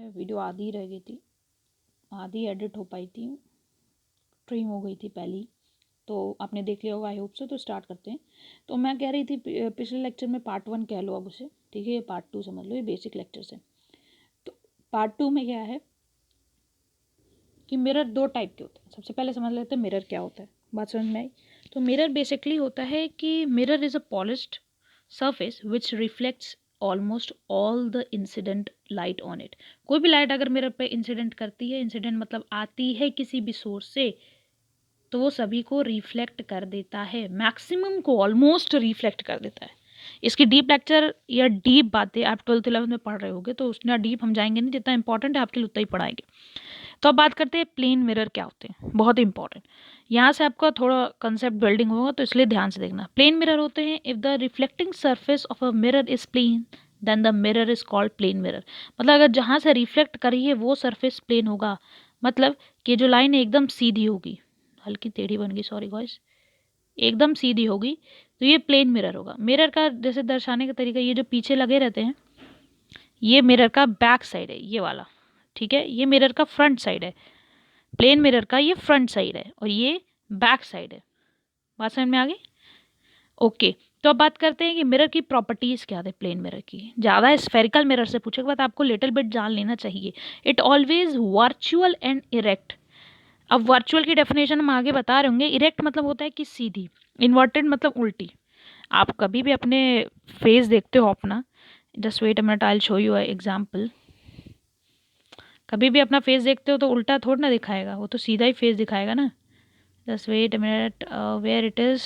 Video आधी रह गई थी, आधी एडिट हो पाई थी, ट्रिम हो गई थी पहली, तो आपने देख लिया होगा आई होप से। तो स्टार्ट करते हैं। तो मैं कह रही थी पिछले लेक्चर में पार्ट 1 कह लो अब उसे, ठीक है, ये पार्ट 2 समझ लो, ये बेसिक लेक्चर से। तो पार्ट 2 में क्या है कि मिरर दो टाइप के होते हैं। सबसे पहले समझ लेते हैं मिरर क्या होता है, बात समझ में आई। तो मिरर बेसिकली होता है कि mirror is a polished surface which reflects almost all the incident light on it। कोई भी लाइट अगर मिरर पे इंसिडेंट करती है, इंसिडेंट मतलब आती है किसी भी सोर्स से, तो वो सभी को रिफ्लेक्ट कर देता है, मैक्सिमम को ऑलमोस्ट रिफ्लेक्ट कर देता है। इसकी डीप लेक्चर या डीप बातें आप 12th 11th में पढ़ रहे होगे, तो उतना डीप हम जाएंगे नहीं, जितना इंपॉर्टेंट है आपके लिए उतना ही पढ़ाएंगे। तो अब बात करते हैं प्लेन मिरर क्या होते हैं, बहुत इंपॉर्टेंट। यहाँ से आपका थोड़ा कंसेप्ट बिल्डिंग होगा, तो इसलिए ध्यान से देखना। प्लेन मिरर होते हैं if the reflecting surface of a mirror is plane then the mirror is called plane mirror. मतलब अगर जहाँ से रिफ्लेक्ट करी है वो सरफेस प्लेन होगा, मतलब कि जो लाइन एकदम सीधी होगी, हल्की टेढ़ी बन गई, सॉरी गॉइस, एकदम सीधी होगी, तो ये प्लेन मिरर होगा। मिरर का जैसे दर्शाने का तरीका, ये जो पीछे लगे रहते हैं ये मिरर का बैक साइड है, ये वाला, ठीक है। ये मिरर का फ्रंट साइड है, प्लेन मिरर का ये फ्रंट साइड है और ये बैक साइड है। बात समझ में आ गई? ओके। तो अब बात करते हैं कि मिरर की प्रॉपर्टीज क्या थे प्लेन मिरर की। ज़्यादा स्फेरिकल मिरर से पूछे के बाद आपको लिटिल बिट जान लेना चाहिए। It always virtual and erect. अब वर्चुअल की डेफिनेशन हम आगे बता रहे होंगे। इरेक्ट मतलब होता है कि सीधी, इन्वर्टेड मतलब उल्टी। आप कभी भी अपने फेस देखते हो अपना, just wait a minute, I will show you example. कभी भी अपना फेस देखते हो तो उल्टा थोड़ा ना दिखाएगा, वो तो सीधा ही फेस दिखाएगा ना। Just wait a minute, where it is,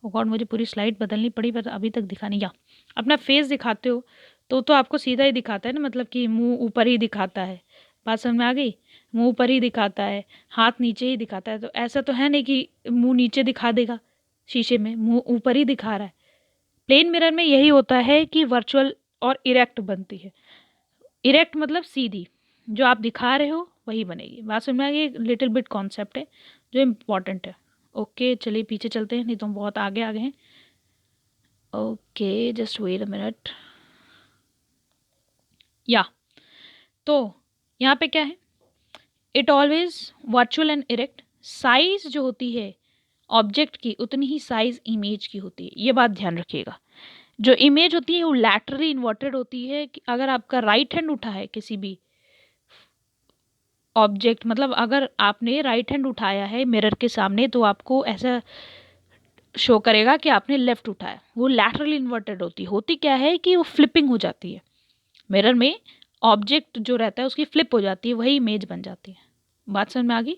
oh god, मुझे पूरी स्लाइड बदलनी पड़ी पर अभी तक दिखा नहीं। या अपना फेस दिखाते हो तो आपको सीधा ही दिखाता है ना, मतलब कि मुंह ऊपर ही दिखाता है। बात समझ में आ गई? मुंह ऊपर ही दिखाता है, हाथ नीचे ही दिखाता है। तो ऐसा तो है नहीं कि मुंह नीचे दिखा देगा शीशे में, मुंह ऊपर ही दिखा रहा है। प्लेन मिरर में यही होता है कि वर्चुअल और इरेक्ट बनती है। इरेक्ट मतलब सीधी, जो आप दिखा रहे हो वही बनेगी। बात समझ में आ गई? लिटिल बिट कॉन्सेप्ट है जो इम्पॉर्टेंट है। ओके, चलिए पीछे चलते हैं, नहीं तो हम बहुत आगे आ गए हैं। Okay, just wait a minute. या तो यहाँ पे क्या है, it always virtual and erect. Size जो होती है ऑब्जेक्ट की उतनी ही साइज इमेज की होती है, ये बात ध्यान रखिएगा। जो इमेज होती है वो लैटरली इन्वर्टेड होती है। कि अगर आपका राइट हैंड उठा है किसी भी ऑब्जेक्ट, मतलब अगर आपने राइट हैंड उठाया है मिरर के सामने, तो आपको ऐसा शो करेगा कि आपने लेफ्ट उठाया। वो लैटरली इन्वर्टेड होती क्या है कि वो फ्लिपिंग हो जाती है मिरर में। ऑब्जेक्ट जो रहता है उसकी फ्लिप हो जाती है, वही इमेज बन जाती है। बात समझ में आ गई?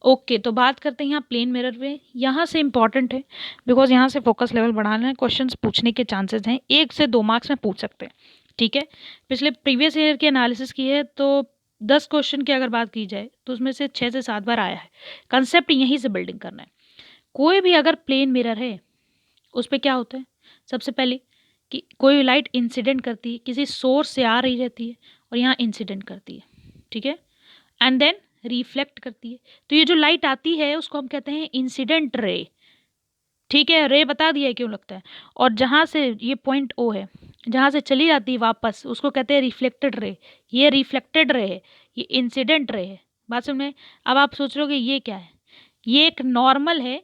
ओके, तो बात करते हैं यहाँ प्लेन मिरर पे। यहाँ से इंपॉर्टेंट है बिकॉज यहाँ से फोकस लेवल बढ़ाना है, क्वेश्चंस पूछने के चांसेस हैं, 1 से 2 मार्क्स में पूछ सकते हैं, ठीक है। पिछले प्रीवियस ईयर की एनालिसिस की है तो 10 क्वेश्चन की अगर बात की जाए तो उसमें से 6 से 7 बार आया है। कंसेप्ट यहीं से बिल्डिंग करना है। कोई भी अगर प्लेन मिरर है उस पर क्या होता है, सबसे पहले कि कोई लाइट इंसिडेंट करती है, किसी सोर्स से आ रही रहती है और यहाँ इंसिडेंट करती है, ठीक है, एंड देन रिफ्लेक्ट करती है। तो ये जो लाइट आती है उसको हम कहते हैं इंसिडेंट रे, ठीक है। रे बता दिया है क्यों लगता है। और जहाँ से ये पॉइंट ओ है, जहाँ से चली जाती है वापस, उसको कहते हैं रिफ्लेक्टेड रे। ये रिफ्लेक्टेड रे है, ये इंसिडेंट रे है। बात समझ में? अब आप सोच रहे हो कि ये क्या है, ये एक नॉर्मल है,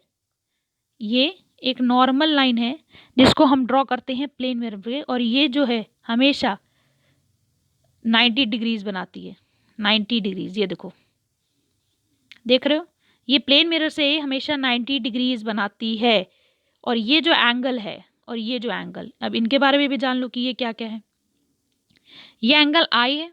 ये एक नॉर्मल लाइन है जिसको हम ड्रॉ करते हैं प्लेन मिरर पे, और ये जो है हमेशा 90 डिग्रीज बनाती है, 90 डिग्रीज। ये देखो, देख रहे हो, ये प्लेन मिरर से हमेशा 90 डिग्रीज बनाती है। और ये जो एंगल है और ये जो एंगल, अब इनके बारे में भी जान लो कि ये क्या क्या है। ये एंगल आई है,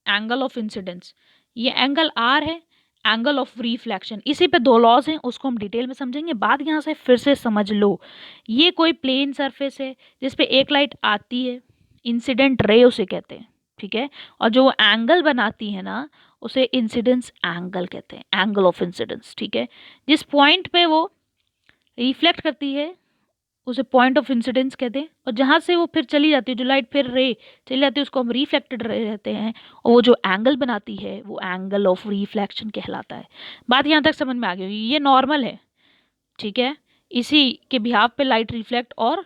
एंगल ऑफ इंसिडेंस। ये एंगल आर है, एंगल ऑफ रिफ्लेक्शन। इसी पे 2 लॉज हैं, उसको हम डिटेल में समझेंगे। बात यहाँ से फिर से समझ लो, ये कोई प्लेन सरफेस है जिसपे एक लाइट आती है, इंसिडेंट रे उसे कहते हैं, ठीक है। और जो एंगल बनाती है ना उसे इंसिडेंस एंगल कहते हैं, एंगल ऑफ इंसिडेंस, ठीक है। जिस पॉइंट पे वो रिफ्लेक्ट करती है उसे पॉइंट ऑफ इंसिडेंस कहते हैं। और जहाँ से वो फिर चली जाती है, जो लाइट फिर रे चली जाती है, उसको हम रिफ्लेक्टेड रे रहते हैं। और वो जो एंगल बनाती है वो एंगल ऑफ रिफ्लेक्शन कहलाता है। बात यहाँ तक समझ में आ गई होगी। ये नॉर्मल है, ठीक है, इसी के बिहाफ पे लाइट रिफ्लेक्ट और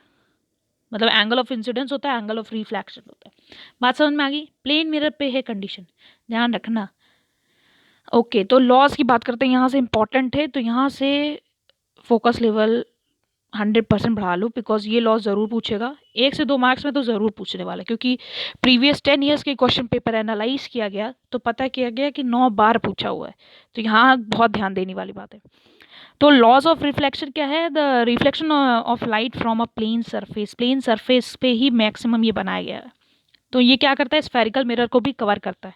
मतलब एंगल ऑफ इंसिडेंस होता है, एंगल ऑफ रिफ्लेक्शन होता है। बात समझ में आ गई? प्लेन मिरर पे है कंडीशन, ध्यान रखना। ओके, तो लॉज की बात करते हैं, यहाँ से इंपॉर्टेंट है, तो यहाँ से फोकस लेवल 100% बढ़ा लो, बिकॉज ये लॉज ज़रूर पूछेगा, 1 से 2 मार्क्स में तो ज़रूर पूछने वाला है, क्योंकि प्रीवियस 10 ईयर्स के क्वेश्चन पेपर एनालाइज किया गया तो पता किया गया कि 9 बार पूछा हुआ है, तो यहाँ बहुत ध्यान देने वाली बात है। तो लॉज ऑफ रिफ्लेक्शन क्या है? The reflection of light from a plane surface पे ही मैक्सिमम ये बनाया गया है। तो ये क्या करता है? स्फेरिकल मिरर को भी कवर करता है,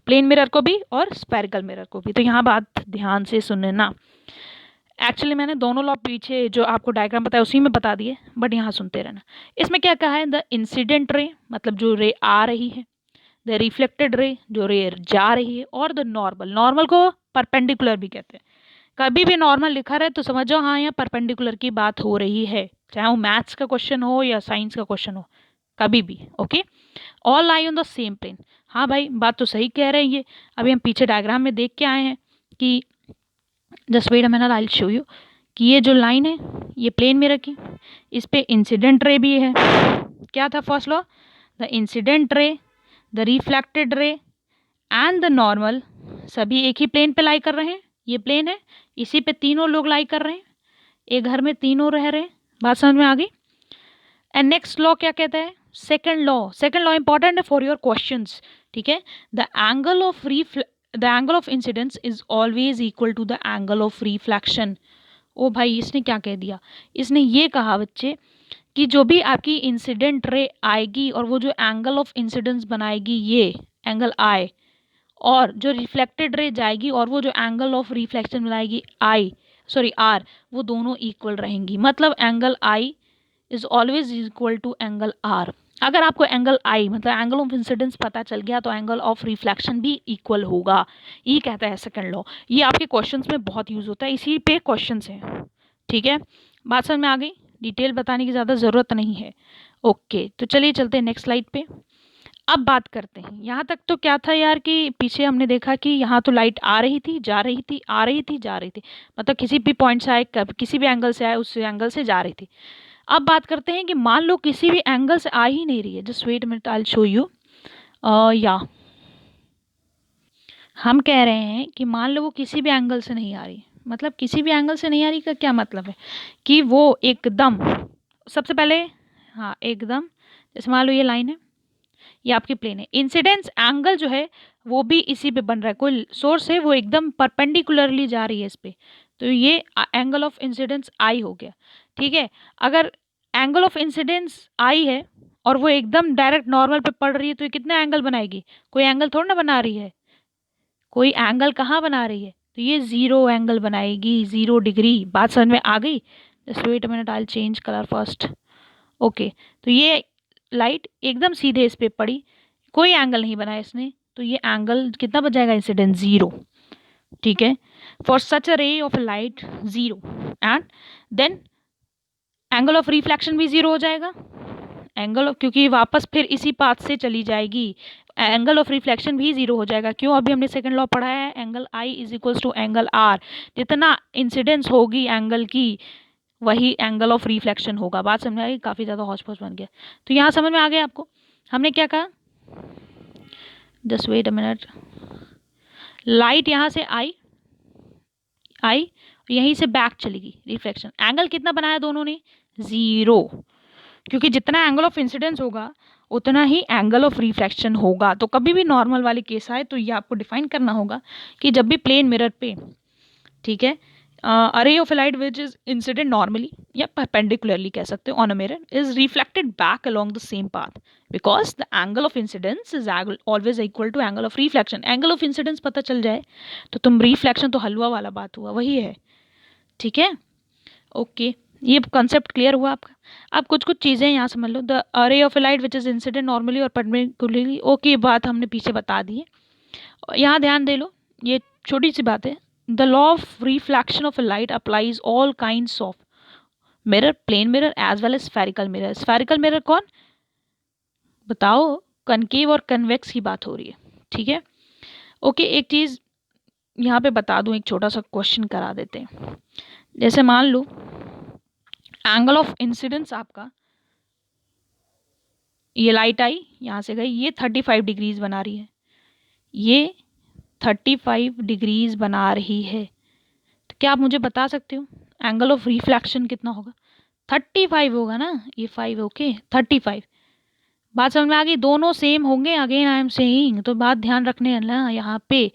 प्लेन मिरर को भी और स्फेरिकल मिरर को भी। तो यहाँ बात ध्यान से सुनना। एक्चुअली मैंने दोनों लॉ पीछे जो आपको डायग्राम बताया उसी में बता दिए, बट यहाँ सुनते रहना। इसमें क्या कहा है? द इंसिडेंट रे, मतलब जो रे आ रही है, द रिफ्लेक्टेड रे, जो रे जा रही है, और द नॉर्मल, नॉर्मल को परपेंडिकुलर भी कहते हैं। कभी भी नॉर्मल लिखा रहे तो समझ जाओ हाँ यहाँ परपेंडिकुलर की बात हो रही है, चाहे वो मैथ्स का क्वेश्चन हो या साइंस का क्वेश्चन हो, कभी भी। Okay, all lie on the same plane. हाँ भाई, बात तो सही कह रहे हैं ये। अभी हम पीछे डायग्राम में देख के आए हैं कि just wait a minute, I will show you कि ये जो लाइन है ये प्लेन मिरर की, इस पे इंसिडेंट रे भी है। क्या था फर्स्ट लॉ? द इंसिडेंट रे, the reflected ray and the normal सभी एक ही प्लेन पे लाई कर रहे हैं। ये प्लेन है, इसी पे तीनों लोग लाई कर रहे हैं, एक घर में तीनों रह रहे हैं। बात समझ में आ गई? एंड नेक्स्ट लॉ क्या कहता है? सेकंड लॉ इंपॉर्टेंट है फॉर योर क्वेश्चंस, ठीक है। The angle of incidence is always equal to the angle of reflection. ओ भाई, इसने क्या कह दिया? इसने ये कहा बच्चे कि जो भी आपकी इंसिडेंट रे आएगी और वो जो एंगल ऑफ इंसिडेंस बनाएगी, ये एंगल आई, और जो रिफ्लेक्टेड रे जाएगी और वो जो एंगल ऑफ रिफ्लेक्शन बनाएगी आर, वो दोनों इक्वल रहेंगी। मतलब angle I is always equal to angle R. अगर आपको एंगल आई मतलब एंगल ऑफ इंसिडेंस पता चल गया तो एंगल ऑफ रिफ्लेक्शन भी इक्वल होगा, ये कहता है सेकंड लॉ। ये आपके क्वेश्चंस में बहुत यूज होता है, इसी पे क्वेश्चंस हैं, ठीक है। बात समझ में आ गई? डिटेल बताने की ज़्यादा ज़रूरत नहीं है। ओके, तो चलिए चलते हैं नेक्स्ट स्लाइड पे। अब बात करते हैं, यहाँ तक तो क्या था यार कि पीछे हमने देखा कि यहाँ तो लाइट आ रही थी, जा रही थी, आ रही थी, जा रही थी, मतलब किसी भी पॉइंट से आए, किसी भी एंगल से आए, उस एंगल से जा रही थी। अब बात करते हैं कि मान लो किसी भी एंगल से आ ही नहीं रही है, just wait minute, I will show you. या हम कह रहे हैं कि मान लो वो किसी भी एंगल से नहीं आ रही, मतलब किसी भी एंगल से नहीं आ रही का क्या मतलब है? कि वो एकदम, सबसे पहले, हाँ एकदम, जैसे मान लो ये लाइन है, ये आपकी प्लेन है, इंसिडेंस एंगल जो है वो भी इसी पे बन रहा है, कोई सोर्स है वो एकदम परपेंडिकुलरली जा रही है इस पे, तो ये एंगल ऑफ इंसिडेंस आई हो गया, ठीक है। अगर एंगल ऑफ इंसिडेंस आई है और वो एकदम डायरेक्ट नॉर्मल पे पड़ रही है तो ये कितना एंगल बनाएगी? कोई एंगल थोड़ा ना बना रही है, कोई एंगल कहाँ बना रही है? तो ये 0 एंगल बनाएगी, 0 डिग्री। बात समझ में आ गई? Just wait a minute, I will change colour first. Okay, तो ये लाइट एकदम सीधे इस पे पड़ी, कोई एंगल नहीं बनाया इसने, तो ये एंगल कितना बच जाएगा? इंसिडेंट 0, ठीक है। For such a ray of light 0, and then angle of reflection भी 0 हो जाएगा, एंगल ऑफ, क्योंकि वापस फिर इसी पाथ से चली जाएगी, एंगल ऑफ रिफ्लेक्शन भी 0 हो जाएगा। क्यों? अभी हमने सेकंड लॉ पढ़ा है, angle I is equals to angle R, जितना इंसिडेंस होगी एंगल की वही एंगल ऑफ रिफ्लेक्शन होगा। बात समझ में आ गई? काफ़ी ज़्यादा हौच पौच बन गया, तो यहाँ समझ में आ गया आपको हमने क्या कहा? Just wait a minute, light यहाँ से आई यहीं से बैक चलेगी, रिफ्लेक्शन, एंगल कितना बनाया दोनों ने? 0, क्योंकि जितना एंगल ऑफ इंसिडेंस होगा उतना ही एंगल ऑफ रिफ्लेक्शन होगा। तो कभी भी नॉर्मल वाली केस आए तो ये आपको डिफाइन करना होगा कि जब भी प्लेन मिरर पे, ठीक है, a ray of light which is incident normally या परपेंडिकुलरली कह सकते हो on a mirror is reflected back along the same path, because the angle of incidence is always equal to angle of reflection. Angle of incidence पता चल जाए तो तुम reflection तो हलवा वाला बात हुआ, वही है, ठीक है। ओके, ये कॉन्सेप्ट क्लियर हुआ आपका? अब कुछ कुछ चीज़ें यहाँ समझ लो। द अरे of light which is incident normally और परपेंडिकुलरली, ओके, बात हमने पीछे बता दी है, यहाँ ध्यान दे लो, ये छोटी सी बात है। The law of reflection of light applies all kinds of mirror, plane mirror as well as spherical mirror. Spherical mirror कौन बताओ? कनकेव और कन्वेक्स की बात हो रही है, ठीक है। ओके, एक चीज़ यहाँ पे बता दूँ, एक छोटा सा क्वेश्चन करा देते हैं। जैसे मान लो एंगल ऑफ इंसिडेंस आपका ये लाइट आई, यहाँ से गई, ये 35 डिग्रीज बना रही है, ये 35 डिग्रीज बना रही है। तो क्या आप मुझे बता सकते हो एंगल ऑफ रिफ्लेक्शन कितना होगा? 35 होगा ना, ये 5 ओके 35। बात समझ में आ गई? दोनों सेम होंगे, अगेन आई एम सेइंग, तो बात ध्यान रखने ना यहाँ पे।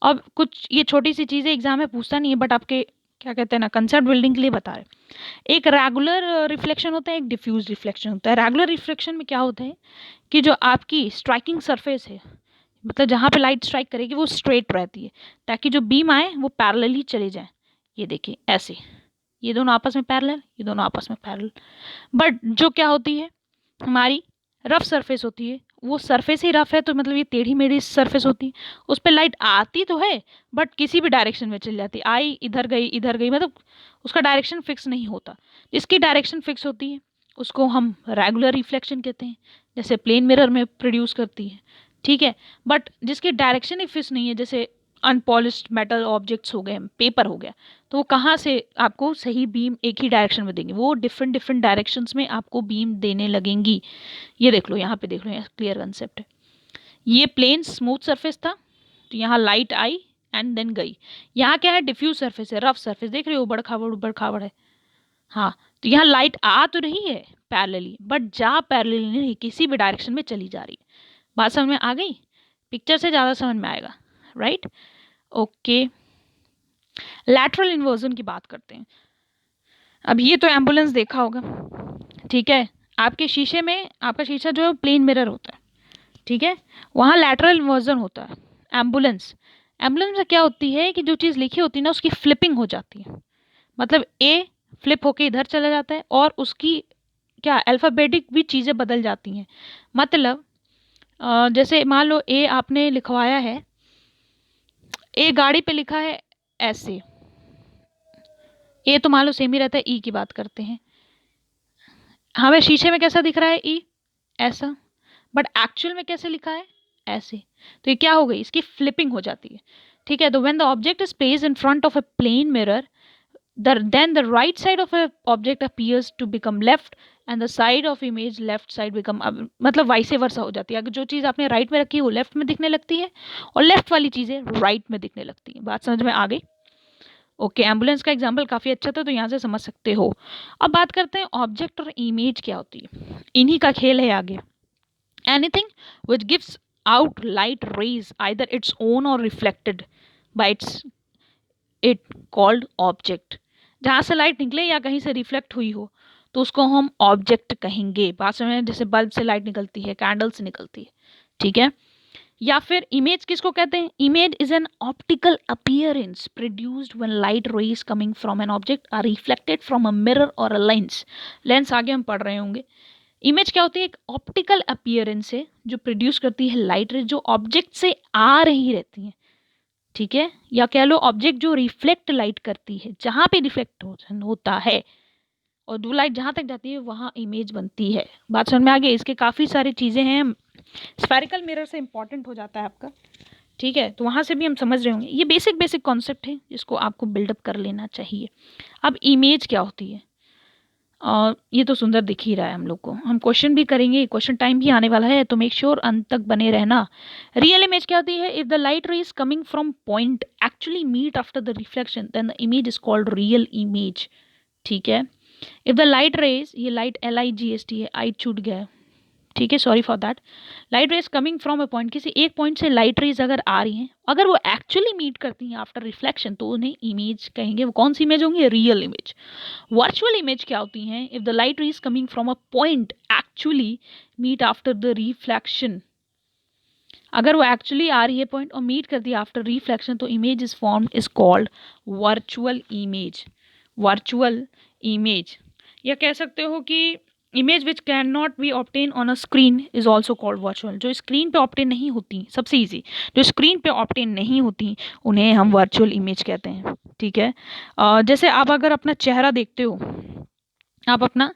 अब कुछ ये छोटी सी चीज़ें एग्जाम में पूछता नहीं है, बट आपके क्या कहते हैं ना, कंसेप्ट बिल्डिंग के लिए बता रहे। एक रेगुलर रिफ्लेक्शन होता है, एक डिफ्यूज रिफ्लेक्शन होता है। रेगुलर रिफ्लेक्शन में क्या होता है कि जो आपकी स्ट्राइकिंग सरफेस है, मतलब जहाँ पे लाइट स्ट्राइक करेगी वो स्ट्रेट रहती है, ताकि जो बीम आए वो पैरेलली चले जाए। ये देखिए ऐसे, ये दोनों आपस में पैरेलल, ये दोनों आपस में पैरेलल। बट जो क्या होती है, हमारी रफ सरफेस होती है, वो सरफेस ही रफ है, तो मतलब ये टेढ़ी मेढ़ी सरफेस होती है, उस पर लाइट आती तो है बट किसी भी डायरेक्शन में चली जाती, आई इधर गई, मतलब उसका डायरेक्शन फिक्स नहीं होता। जिसकी डायरेक्शन फिक्स होती है उसको हम रेगुलर रिफ्लेक्शन कहते हैं, जैसे प्लेन मिरर में प्रोड्यूस करती है, ठीक है। बट जिसकी डायरेक्शन ही फिक्स नहीं है, जैसे अनपॉलिश्ड मेटल ऑब्जेक्ट्स हो गए, पेपर हो गया, तो वो कहाँ से आपको सही बीम एक ही डायरेक्शन में देंगे, वो डिफरेंट डिफरेंट डायरेक्शंस में आपको बीम देने लगेंगी। ये देख लो, यहाँ पे देख लो, यहाँ क्लियर कंसेप्ट है। ये प्लेन स्मूथ सरफेस था, तो यहाँ लाइट आई एंड देन गई। यहाँ क्या है, डिफ्यूज सरफेस है, रफ सरफेस, देख रहे हो, उबड़ खाबड़ है। हाँ, तो यहाँ लाइट आ तो रही है पैरेलली, बट जा पैरेलली नहीं, किसी भी डायरेक्शन में चली जा रही है। बात समझ में आ गई? पिक्चर से ज़्यादा समझ में आएगा, राइट? ओके, लैटरल इन्वर्जन की बात करते हैं। अब ये तो एम्बुलेंस देखा होगा, ठीक है। आपके शीशे में, आपका शीशा जो है प्लेन मिरर होता है, ठीक है, वहाँ लैटरल इन्वर्जन होता है। एम्बुलेंस में क्या होती है कि जो चीज़ लिखी होती है ना, उसकी फ्लिपिंग हो जाती है, मतलब ए फ्लिप होके इधर चला जाता है, और उसकी क्या अल्फ़ाबेटिक भी चीज़ें बदल जाती हैं। मतलब जैसे मान लो ए आपने लिखवाया है, ए गाड़ी पे लिखा है ऐसे, ए तो मान लो सेम ही रहता है, ई की बात करते हैं, हमें शीशे में कैसा दिख रहा है ई, ऐसा, बट एक्चुअल में कैसे लिखा है, ऐसे। तो ये क्या हो गई, इसकी फ्लिपिंग हो जाती है, ठीक है। तो when the object is placed in front of a plane mirror, then the right side of a object appears to become left and the side of image left side become, मतलब vice versa हो जाती है। अगर जो चीज़ आपने right में रखी है वो लेफ्ट में दिखने लगती है, और लेफ्ट वाली चीज़ें राइट में दिखने लगती है। बात समझ में आ गई? ओके, एम्बुलेंस का एग्जाम्पल काफ़ी अच्छा था, तो यहाँ से समझ सकते हो। अब बात करते हैं ऑब्जेक्ट और इमेज क्या होती है, इन्हीं का खेल है आगे। Anything which gives out light rays, either its own or reflected by it called object। जहाँ से लाइट निकले या कहीं से रिफ्लेक्ट हुई हो तो उसको हम ऑब्जेक्ट कहेंगे। बात में जैसे बल्ब से लाइट निकलती है, कैंडल से निकलती है, ठीक है। या फिर इमेज किसको कहते हैं? Image is an optical appearance produced when light rays coming from an object are reflected from a mirror और अ लेंस। लेंस आगे हम पढ़ रहे होंगे। इमेज क्या होती है? एक ऑप्टिकल अपीयरेंस है जो प्रोड्यूस करती है लाइट रेज, जो ऑब्जेक्ट से आ रही रहती है, ठीक है। या कह लो ऑब्जेक्ट जो रिफ्लेक्ट लाइट करती है, जहाँ पे रिफ्लेक्ट होता है और जो लाइट जहाँ तक जाती है वहाँ इमेज बनती है। बात समझ में आ गई? इसके काफ़ी सारी चीज़ें हैं। स्फेरिकल मिरर से इंपॉर्टेंट हो जाता है आपका, ठीक है, तो वहाँ से भी हम समझ रहे होंगे। ये बेसिक कॉन्सेप्ट है जिसको आपको बिल्डअप कर लेना चाहिए। अब इमेज क्या होती है? ये तो सुंदर दिख ही रहा है हम लोग को, हम क्वेश्चन भी करेंगे, क्वेश्चन टाइम भी आने वाला है, तो मेक श्योर अंत तक बने रहना। रियल इमेज क्या होती है? If the light rays coming from point actually meet after the reflection then the image is called real image, ठीक है। इफ द लाइट रेज, ये लाइट LIGHT है, आई छूट गया, ठीक है, sorry for that. Light rays coming from a point, किसी एक पॉइंट से लाइट रेज अगर आ रही हैं, अगर वो एक्चुअली मीट करती हैं आफ्टर रिफ्लेक्शन, तो उन्हें इमेज कहेंगे। वो कौन सी इमेज होंगी? Real image. वर्चुअल इमेज क्या होती हैं? If the light rays coming from a point actually meet after the reflection, अगर वो एक्चुअली आ रही है पॉइंट और मीट करती है आफ्टर रिफ्लेक्शन, तो image is formed is called virtual image. Virtual image, या कह सकते हो कि image which can not be obtain on a screen is also called virtual. जो स्क्रीन पे ऑप्टेन नहीं होती, सबसे ईजी, जो स्क्रीन पे ऑप्टेन नहीं होती उन्हें हम वर्चुअल इमेज कहते हैं, ठीक है। जैसे आप अगर अपना चेहरा देखते हो, आप अपना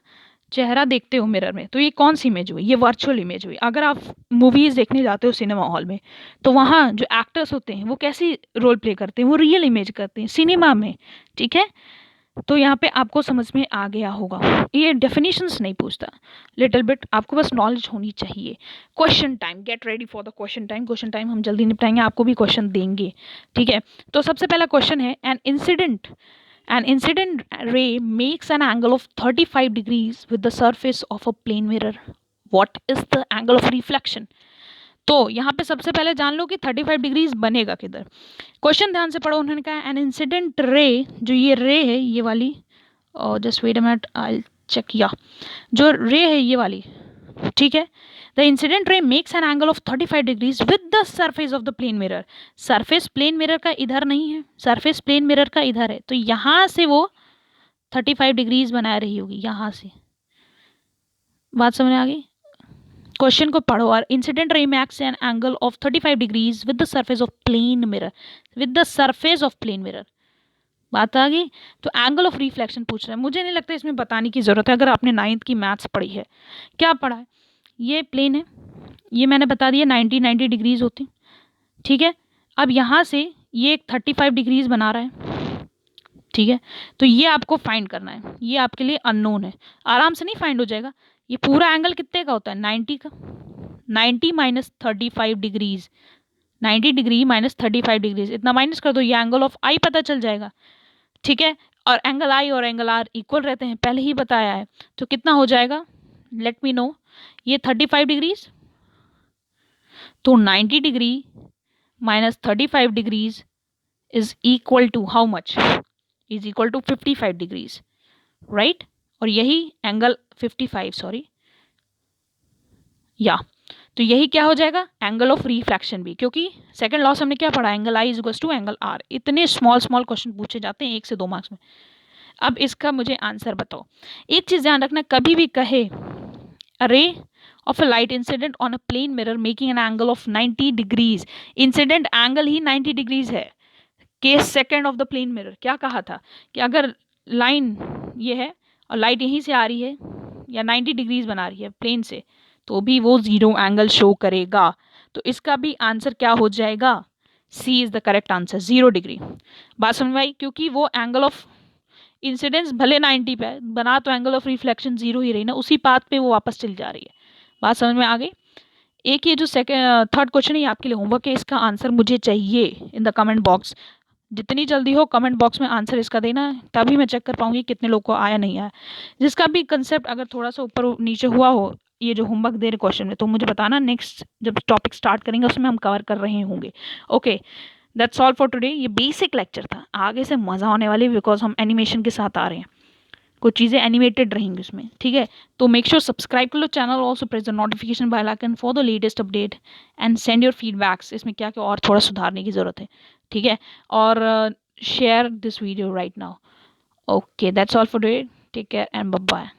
चेहरा देखते हो मिरर में, तो ये कौन सी इमेज हुई? ये वर्चुअल इमेज हुई। अगर आप मूवीज़ देखने जाते हो सिनेमा हॉल में, तो वहाँ जो एक्टर्स होते हैं वो कैसी रोल प्ले करते हैं? वो रियल इमेज करते हैं सिनेमा में, ठीक है। तो यहाँ पे आपको समझ में आ गया होगा, ये डेफिनेशंस नहीं पूछता, लिटिल बिट आपको बस नॉलेज होनी चाहिए। Question time, get ready for the question time. Question time हम जल्दी निपटाएंगे, आपको भी क्वेश्चन देंगे, ठीक है। तो सबसे पहला क्वेश्चन है, an incident ray makes an angle of 35 degrees with the surface of a plane mirror. What is the angle of reflection? तो यहाँ पे सबसे पहले जान लो कि 35 डिग्रीज बनेगा किधर। क्वेश्चन ध्यान से पढ़ो, उन्होंने कहा एन इंसिडेंट रे, जो ये रे है ये वाली, just wait a minute I check, या जो रे है ये वाली, ठीक है। The incident ray makes an angle of 35 degrees with the surface of the plane mirror. Surface plane mirror का इधर नहीं है, सरफेस प्लेन मिरर का इधर है, तो यहाँ से वो 35 डिग्रीज बना रही होगी, यहाँ से। बात समझ आ गई? क्वेश्चन को पढ़ो, और incident ray makes an angle of 35 degrees with the surface of plane mirror, with the surface of plane mirror. बात आ गई? तो एंगल ऑफ रिफ्लेक्शन पूछ रहा है, मुझे नहीं लगता इसमें बताने की जरूरत है, अगर आपने 9th की मैथ्स पढ़ी है। क्या पढ़ा है? ये प्लेन है, ये मैंने बता दिया 90 डिग्रीज होती, ठीक है। अब यहाँ से ये एक 35 डिग्रीज बना रहा है, ठीक है। तो ये आपको फाइंड करना है, ये आपके लिए अननोन है, आराम से नहीं फाइंड हो जाएगा। ये पूरा एंगल कितने का होता है? 90 का। 90 minus 35 degrees, 90 degree minus 35 degrees, इतना माइनस कर दो, ये एंगल ऑफ आई पता चल जाएगा, ठीक है। और एंगल आई और एंगल आर इक्वल रहते हैं, पहले ही बताया है। तो कितना हो जाएगा, लेट मी नो। ये 35 डिग्रीज, तो 90 degree minus 35 degrees is equal to how much? Is equal to 55 degrees, right. और यही एंगल 55, सॉरी, या तो यही क्या हो जाएगा? एंगल ऑफ रिफ्लेक्शन भी, क्योंकि सेकंड लॉ से हमने क्या पढ़ा? Angle I is equal to angle R. इतने स्मॉल स्मॉल क्वेश्चन पूछे जाते हैं 1 से 2 मार्क्स में। अब इसका मुझे आंसर बताओ। एक चीज ध्यान रखना, कभी भी कहे अ रे of a light incident on a plane mirror making an angle of 90 degrees, incident angle ही 90 डिग्रीज है, case second of the plane mirror. क्या कहा था कि अगर लाइन ये है और लाइट यहीं से आ रही है या 90 डिग्रीज बना रही है प्लेन से, तो भी वो 0 एंगल शो करेगा। तो इसका भी आंसर क्या हो जाएगा? C is the correct answer, 0 degree. बात समझ में आई? क्योंकि वो एंगल ऑफ इंसिडेंस भले 90 पे बना, तो एंगल ऑफ रिफ्लेक्शन 0 ही रही ना, उसी पाथ पे वो वापस चली जा रही है। बात समझ में आ गई? एक ये जो थर्ड क्वेश्चन है आपके लिए होमवर्क है, इसका आंसर मुझे चाहिए इन द कमेंट बॉक्स। जितनी जल्दी हो कमेंट बॉक्स में आंसर इसका देना, तभी मैं चेक कर पाऊंगी कितने लोग को आया नहीं आया। जिसका भी कंसेप्ट अगर थोड़ा सा ऊपर नीचे हुआ हो ये जो होमवर्क दे रहे क्वेश्चन में, तो मुझे बताना, नेक्स्ट जब टॉपिक स्टार्ट करेंगे उसमें हम कवर कर रहे होंगे। Okay, that's all for today. ये बेसिक लेक्चर था, आगे से मज़ा होने वाली, बिकॉज हम एनिमेशन के साथ आ रहे हैं, कुछ चीज़ें एनिमेटेड रहेंगी उसमें, ठीक है। तो मेक श्योर सब्सक्राइब कर लो channel, also press the notification bell icon for the latest update and send your feedbacks, इसमें क्या क्या और थोड़ा सुधारने की ज़रूरत है, ठीक है। और share this video right now. Okay, that's all for today, take care and bye bye.